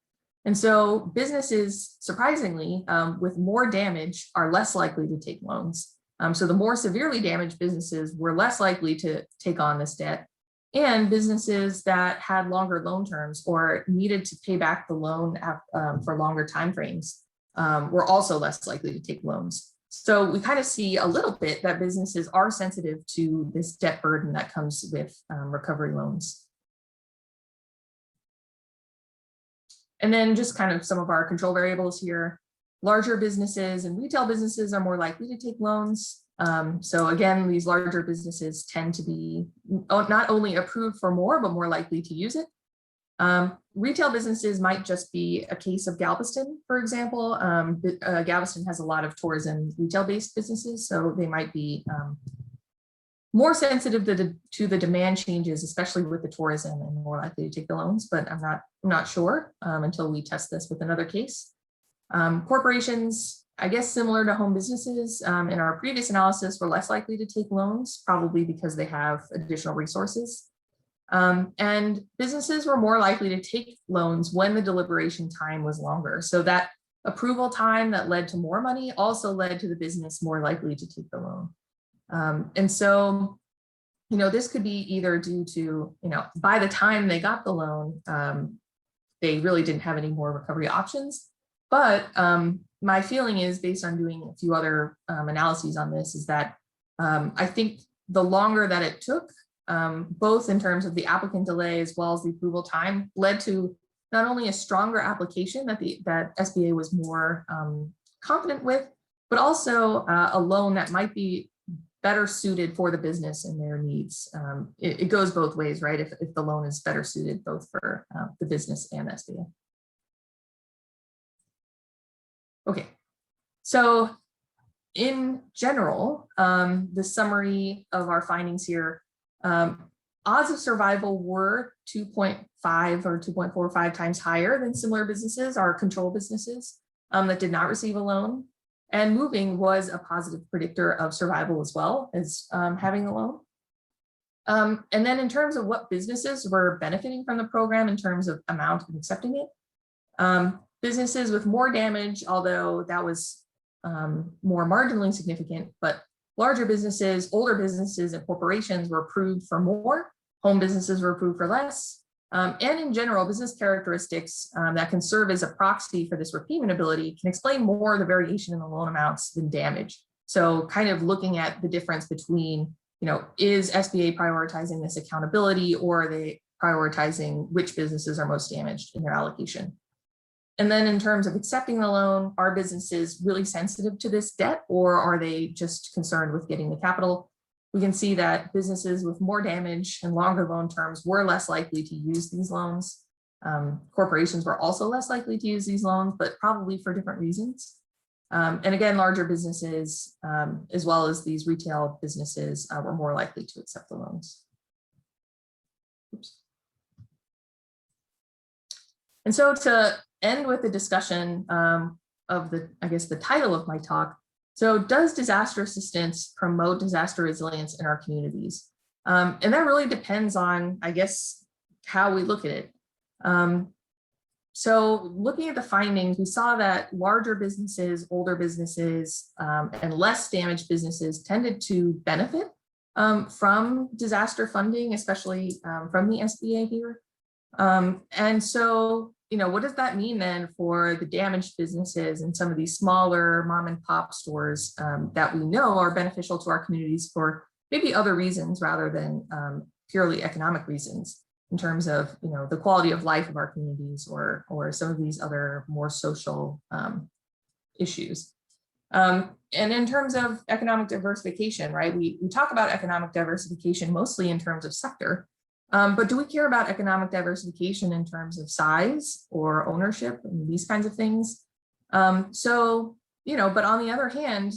B: And so businesses, surprisingly, with more damage are less likely to take loans. So the more severely damaged businesses were less likely to take on this debt, and businesses that had longer loan terms or needed to pay back the loan for longer timeframes were also less likely to take loans. So we kind of see a little bit that businesses are sensitive to this debt burden that comes with recovery loans. And then just kind of some of our control variables here. Larger businesses and retail businesses are more likely to take loans. So again, these larger businesses tend to be not only approved for more, but more likely to use it. Retail businesses might just be a case of Galveston, for example. Galveston has a lot of tourism retail-based businesses, so they might be more sensitive to the demand changes, especially with the tourism, and more likely to take the loans, but I'm not sure until we test this with another case. Corporations, I guess similar to home businesses, in our previous analysis, were less likely to take loans, probably because they have additional resources. And businesses were more likely to take loans when the deliberation time was longer. So that approval time that led to more money also led to the business more likely to take the loan. And so, this could be either due to, by the time they got the loan, they really didn't have any more recovery options. But my feeling is, based on doing a few other analyses on this, is that I think the longer that it took, both in terms of the applicant delay as well as the approval time, led to not only a stronger application that SBA was more confident with, but also a loan that might be better suited for the business and their needs. It goes both ways, right? If the loan is better suited both for the business and SBA. Okay, so in general, the summary of our findings here, odds of survival were 2.5 or 2.45 times higher than similar businesses, our control businesses that did not receive a loan. And moving was a positive predictor of survival as well as having a loan. And then in terms of what businesses were benefiting from the program in terms of amount of accepting it, businesses with more damage, although that was more marginally significant, but larger businesses, older businesses, and corporations were approved for more. Home businesses were approved for less. And in general, business characteristics that can serve as a proxy for this repayment ability can explain more of the variation in the loan amounts than damage. So kind of looking at the difference between, is SBA prioritizing this accountability, or are they prioritizing which businesses are most damaged in their allocation? And then in terms of accepting the loan, are businesses really sensitive to this debt, or are they just concerned with getting the capital? We can see that businesses with more damage and longer loan terms were less likely to use these loans. Corporations were also less likely to use these loans, but probably for different reasons. And again, larger businesses, as well as these retail businesses, were more likely to accept the loans. Oops. And so to end with the discussion of the title of my talk. So does disaster assistance promote disaster resilience in our communities? And that really depends on, I guess, how we look at it. So looking at the findings, we saw that larger businesses, older businesses, and less damaged businesses tended to benefit from disaster funding, especially from the SBA here. And so, what does that mean then for the damaged businesses and some of these smaller mom and pop stores that we know are beneficial to our communities for maybe other reasons rather than purely economic reasons in terms of, the quality of life of our communities or some of these other more social issues. And in terms of economic diversification, right, we talk about economic diversification mostly in terms of sector. But do we care about economic diversification in terms of size or ownership and these kinds of things? So, but on the other hand,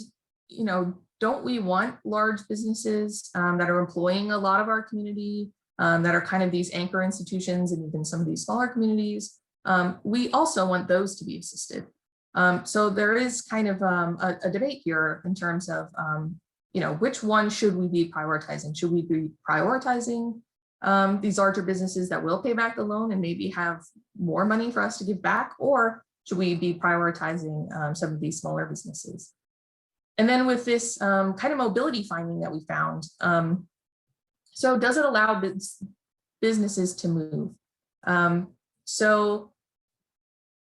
B: don't we want large businesses that are employing a lot of our community, that are kind of these anchor institutions and even some of these smaller communities? We also want those to be assisted. So there is kind of a debate here in terms of, which one should we be prioritizing? Should we be prioritizing these larger businesses that will pay back the loan and maybe have more money for us to give back, or should we be prioritizing some of these smaller businesses? And then with this kind of mobility finding that we found, so does it allow businesses to move? So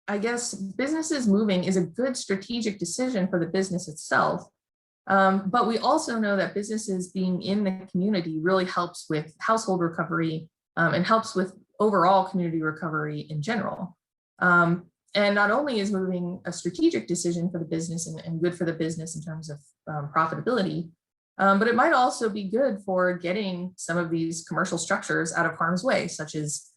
B: I guess businesses moving is a good strategic decision for the business itself. But we also know that businesses being in the community really helps with household recovery and helps with overall community recovery in general. And not only is moving a strategic decision for the business and good for the business in terms of profitability, but it might also be good for getting some of these commercial structures out of harm's way, such as,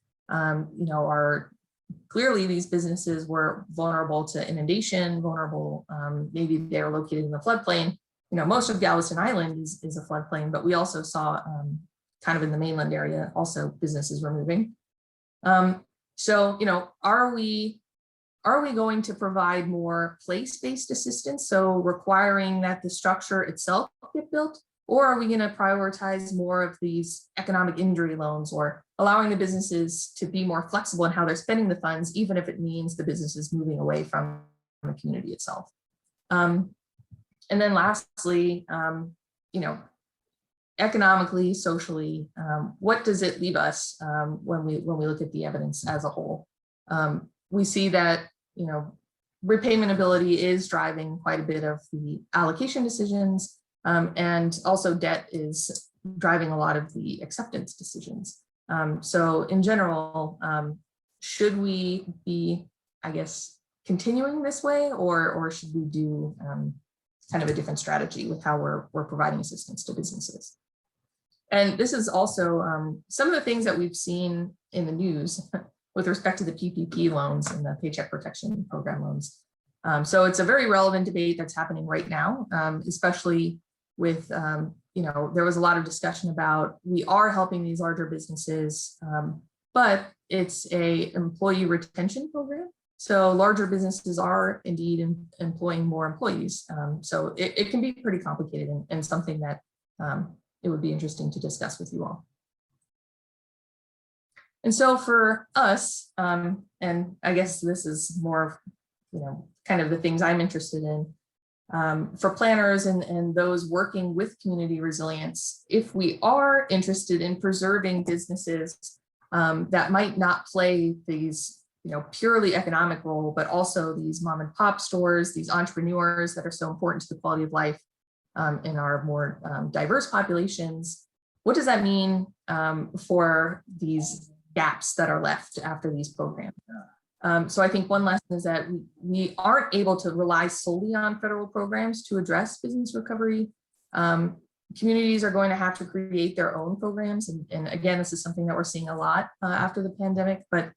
B: clearly these businesses were vulnerable to inundation, vulnerable, maybe they're located in the floodplain. Most of Galveston Island is a floodplain, but we also saw kind of in the mainland area, also businesses were moving. So, are we going to provide more place-based assistance? So requiring that the structure itself get built, or are we going to prioritize more of these economic injury loans or allowing the businesses to be more flexible in how they're spending the funds, even if it means the business is moving away from the community itself? And then lastly, economically, socially, what does it leave us when we look at the evidence as a whole? We see that, repayment ability is driving quite a bit of the allocation decisions, and also debt is driving a lot of the acceptance decisions. So in general, should we be, I guess, continuing this way, or should we do kind of a different strategy with how we're providing assistance to businesses. And this is also some of the things that we've seen in the news with respect to the PPP loans and the Paycheck Protection Program loans. So it's a very relevant debate that's happening right now, especially with, there was a lot of discussion about we are helping these larger businesses, but it's a employee retention program. So larger businesses are indeed employing more employees. So it can be pretty complicated and something that it would be interesting to discuss with you all. And so for us, and I guess this is more, kind of the things I'm interested in, for planners and those working with community resilience, if we are interested in preserving businesses that might not play these, purely economic role, but also these mom and pop stores, these entrepreneurs that are so important to the quality of life in our more diverse populations, what does that mean for these gaps that are left after these programs? So I think one lesson is that we aren't able to rely solely on federal programs to address business recovery. Communities are going to have to create their own programs. And again, this is something that we're seeing a lot after the pandemic, but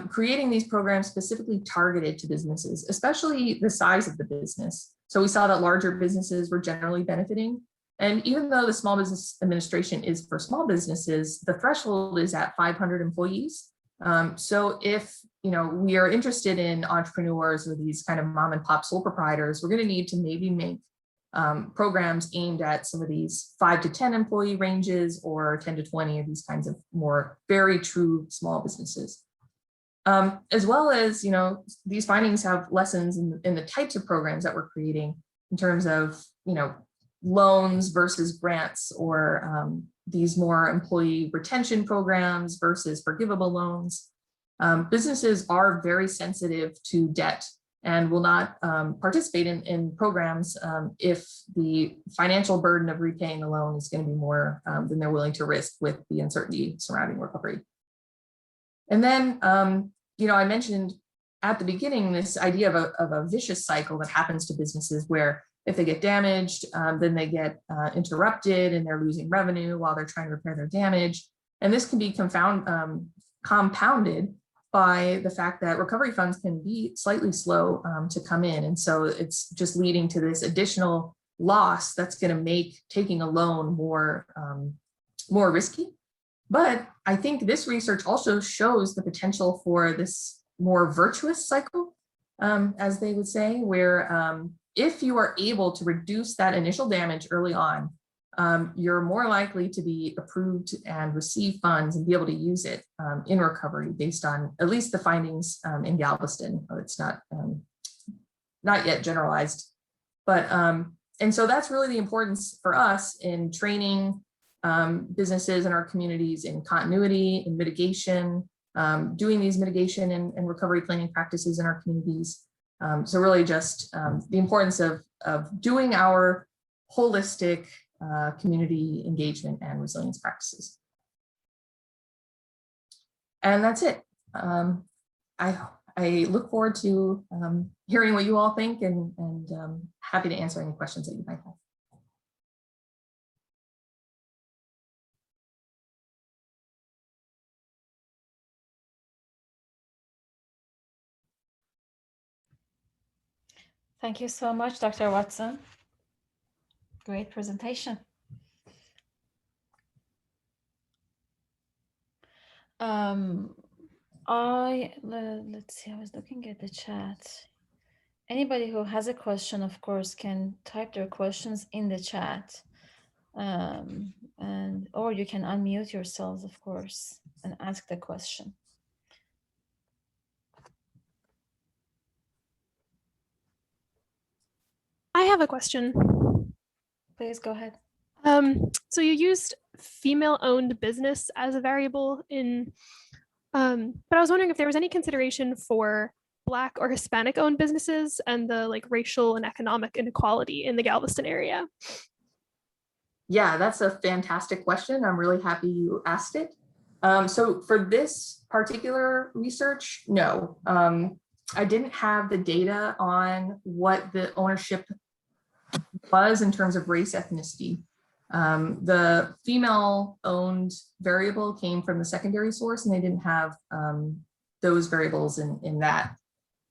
B: creating these programs specifically targeted to businesses, especially the size of the business. So we saw that larger businesses were generally benefiting. And even though the Small Business Administration is for small businesses, the threshold is at 500 employees. So if we are interested in entrepreneurs or these kind of mom and pop sole proprietors, we're going to need to maybe make programs aimed at some of these 5 to 10 employee ranges or 10 to 20 of these kinds of more very true small businesses. As well as, these findings have lessons in the types of programs that we're creating in terms of, loans versus grants, or these more employee retention programs versus forgivable loans. Businesses are very sensitive to debt and will not participate in programs if the financial burden of repaying the loan is going to be more than they're willing to risk with the uncertainty surrounding recovery. And then, I mentioned at the beginning this idea of a vicious cycle that happens to businesses where if they get damaged, then they get interrupted and they're losing revenue while they're trying to repair their damage. And this can be compounded by the fact that recovery funds can be slightly slow to come in. And so it's just leading to this additional loss that's going to make taking a loan more risky. But I think this research also shows the potential for this more virtuous cycle, as they would say, where if you are able to reduce that initial damage early on, you're more likely to be approved and receive funds and be able to use it in recovery based on at least the findings in Galveston. It's not yet generalized, but and so that's really the importance for us in training businesses in our communities in continuity, in mitigation, doing these mitigation and recovery planning practices in our communities. So really just the importance of doing our holistic community engagement and resilience practices. And that's it. I look forward to hearing what you all think and happy to answer any questions that you might have.
A: Thank you so much, Dr. Watson. Great presentation. Let's see, I was looking at the chat. Anybody who has a question, of course, can type their questions in the chat. Or you can unmute yourselves, of course, and ask the question.
C: I have a question.
A: Please go ahead.
C: So you used female-owned business as a variable in, but I was wondering if there was any consideration for Black or Hispanic-owned businesses and the racial and economic inequality in the Galveston area.
B: Yeah, that's a fantastic question. I'm really happy you asked it. So for this particular research, no, I didn't have the data on what the ownership was in terms of race ethnicity. The female-owned variable came from the secondary source, and they didn't have those variables in that.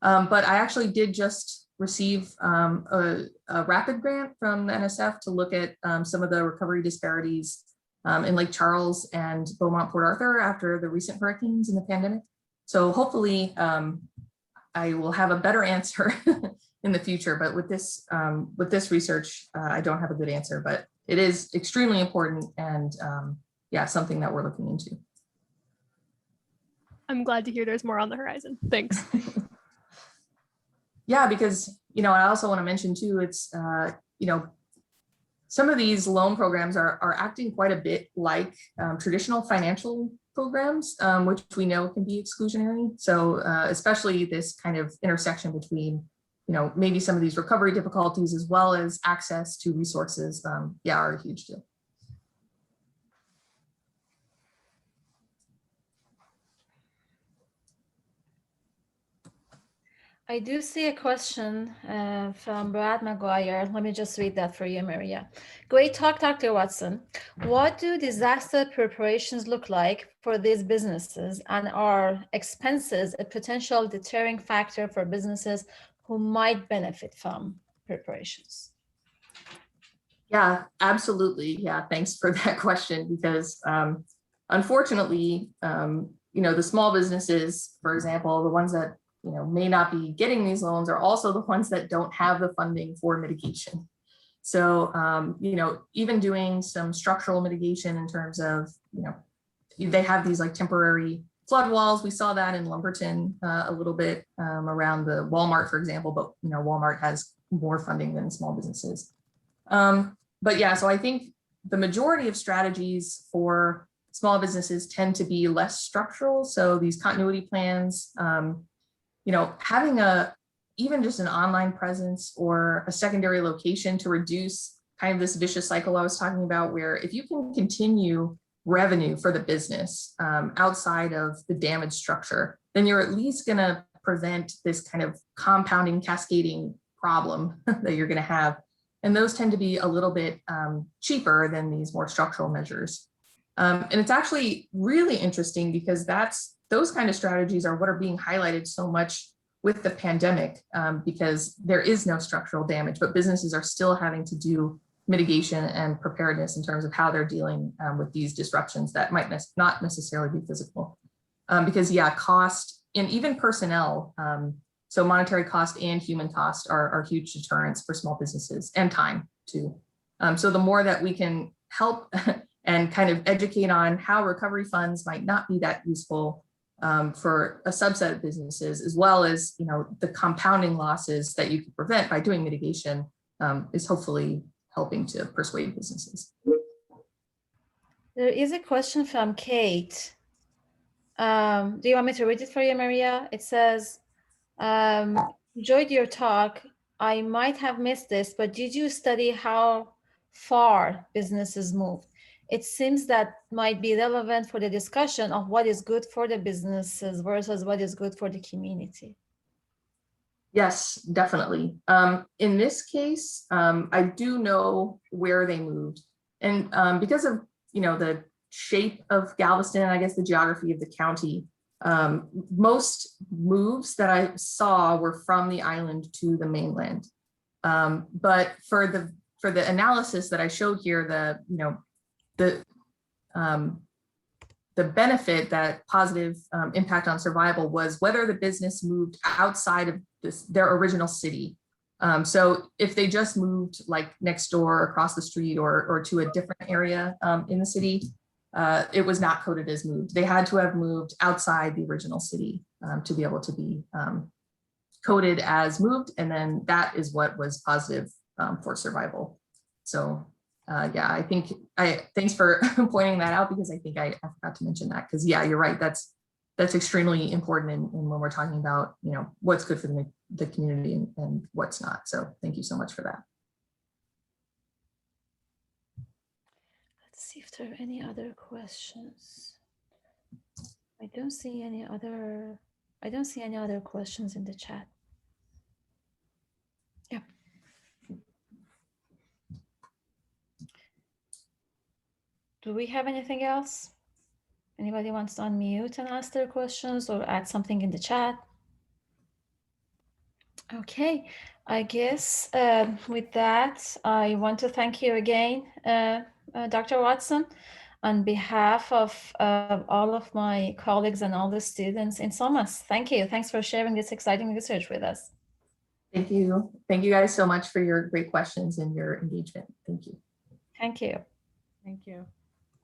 B: But I actually did just receive a rapid grant from the NSF to look at some of the recovery disparities in Lake Charles and Beaumont, Port Arthur after the recent hurricanes and the pandemic. So hopefully I will have a better answer in the future, but with this research, I don't have a good answer, but it is extremely important and yeah, something that we're looking into.
C: I'm glad to hear there's more on the horizon. Thanks.
B: Yeah, because, I also want to mention too, it's, some of these loan programs are acting quite a bit like traditional financial programs, which we know can be exclusionary. So especially this kind of intersection between, maybe some of these recovery difficulties as well as access to resources, yeah, are a huge deal.
A: I do see a question from Brad McGuire. Let me just read that for you, Maria. Great talk, Dr. Watson. What do disaster preparations look like for these businesses, and are expenses a potential deterring factor for businesses who might benefit from preparations?
B: Yeah, absolutely. Yeah, thanks for that question, because unfortunately, the small businesses, for example, the ones that may not be getting these loans are also the ones that don't have the funding for mitigation. So, even doing some structural mitigation in terms of, they have these like temporary flood walls. We saw that in Lumberton a little bit around the Walmart, for example, but Walmart has more funding than small businesses. But yeah, so I think the majority of strategies for small businesses tend to be less structural. So these continuity plans, having even just an online presence or a secondary location to reduce kind of this vicious cycle I was talking about, where if you can continue revenue for the business outside of the damaged structure, then you're at least going to prevent this kind of compounding, cascading problem that you're going to have. And those tend to be a little bit cheaper than these more structural measures. And it's actually really interesting because those kind of strategies are what are being highlighted so much with the pandemic, because there is no structural damage, but businesses are still having to do mitigation and preparedness in terms of how they're dealing with these disruptions that might not necessarily be physical. Because yeah, cost and even personnel, so monetary cost and human cost are huge deterrents for small businesses, and time too. So the more that we can help and kind of educate on how recovery funds might not be that useful for a subset of businesses, as well as the compounding losses that you can prevent by doing mitigation, is hopefully helping to persuade businesses.
A: There is a question from Kate. Do you want me to read it for you, Maria? It says, enjoyed your talk. I might have missed this, but did you study how far businesses moved? It seems that might be relevant for the discussion of what is good for the businesses versus what is good for the community.
B: Yes, definitely. In this case, I do know where they moved. And because of, the shape of Galveston, I guess the geography of the county, most moves that I saw were from the island to the mainland. But for the analysis that I showed here, the benefit, that positive impact on survival, was whether the business moved outside of their original city. So if they just moved like next door, across the street, or to a different area in the city, it was not coded as moved. They had to have moved outside the original city to be able to be coded as moved. And then that is what was positive for survival. So yeah, I think thanks for pointing that out, because I think I forgot to mention that, because yeah, you're right. That's extremely important in when we're talking about, what's good for the community and what's not. So thank you so much for that.
A: Let's see if there are any other questions. I don't see any other questions in the chat. Yeah. do we have anything else? Anybody wants to unmute and ask their questions or add something in the chat? Okay, I guess with that, I want to thank you again, Dr. Watson, on behalf of all of my colleagues and all the students in SoMAS. Thank you. Thanks for sharing this exciting research with us.
B: Thank you. Thank you guys so much for your great questions and your engagement. Thank you.
A: Thank you.
D: Thank you.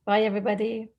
A: Bye, everybody.